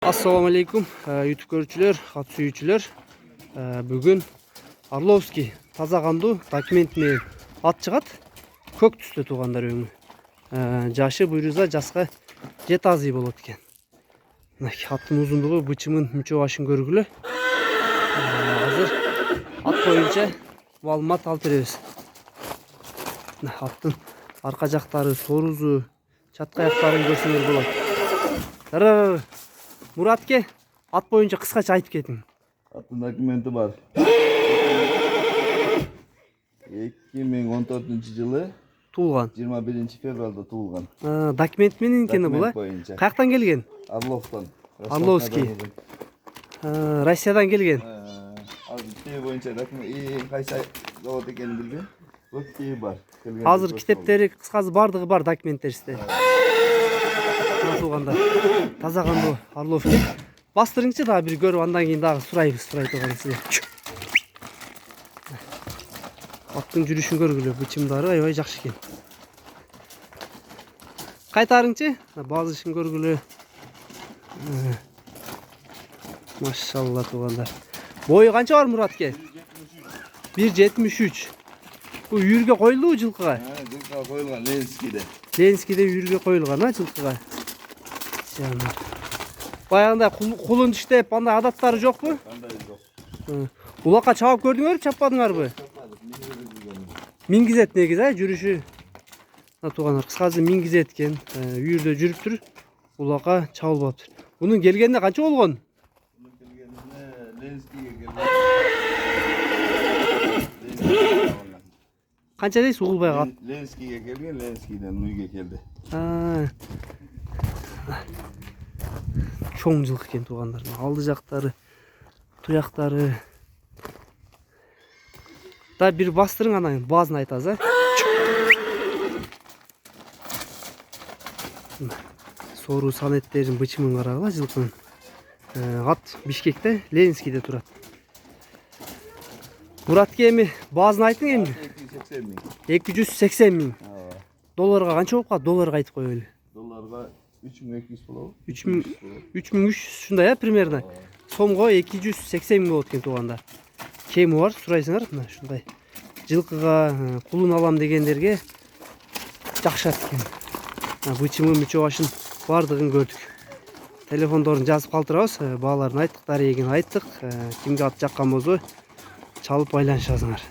Assalamu alaikum YouTube көрүүчүлөр, ат сүйүүчүлөр. Бүгүн Орловский таза кандуу документ менен ат чыгат. Көк түстө туугандар өңү. Жашы буйруза жаска 7 азый болот экен. Аттын узундугу, бычымын, мүчө башын көргүлө. Азыр ат боюнча маалымат алып беребиз. Аттын арка жактары, сорузу, чатка аяктарын көрсөңөр болот. Muratke, at boyunca kıskaça ayıp kettin. Atın dokumenti var. 2014 yılı Tuğulgan. 21 fevralda tuğulgan. Dokument menin ekeni bu la? Kayaktan gelgen? Arlov'tan. Arlovski. Rusya'dan gelgen. Şey boyunca dokument kaysa zavod ekeni bilgen. Bu şey var. Hazır kitapları kıskazı bardığı var dokumentler işte. Tuğganda. Таза кандуу Орловский. Бастырыңчы дагы бир көрүп, андан кийин дагы сурайбыз турган сизге. Аттын жүрүшүн көргүлө, бычымдары аябай жакшы экен. Кайтарыңчы, базышын көргүлө. Машалла туугандар. Бою канча бар Muratке? 1.73. Bu үйүргө коюлдубу жылкыга? Жылкыга коюлган Ленскийде. Ленскийде үйүргө коюлган, жылкыга. Баягында кулун иштеп, андай адаттары жокпу? Кандай жок. Улакка чабып көрдүңөрбү, чаппадыңарбы? Мингизет негизи, жүрүшү. Туугандар, кыскасы мингизет экен. Үйүрдө жүрүптүр, улакка чабылбаптыр. Бунун келгенине канча болгон? Бунун келгенине Ленскийге келген. Канча дейсиз угулбай? Ленскийге келген, Ленскийден үйгө келди. Чоң жылкы экен туугандар. Алды жактары, туяктары. Да бир бастырың, анан баазын айтабыз, Сору санеттерин бычымын карагыла жылкынын. Ат Бишкекте, Ленскийде турат. Muratke эми баазын айтың эми? 280 миң. Долларга канча болуп калат? Долларга айтып коелу. Долларга 3200 болобу? 3300 ушундай примерно. Сомго 280 миң болот экен туугандар. Кеми бар, сурайсыңар, мына ушундай. Жылкыга кулун алам дегендерге жакшат экен. Бычымы, мүчө башын бардыгын көрдүк. Телефондорун жазып калтырабыз, бааларын айттык, дарегин айттык. Кимге ат жаккан болсо чалып байланышасыңар.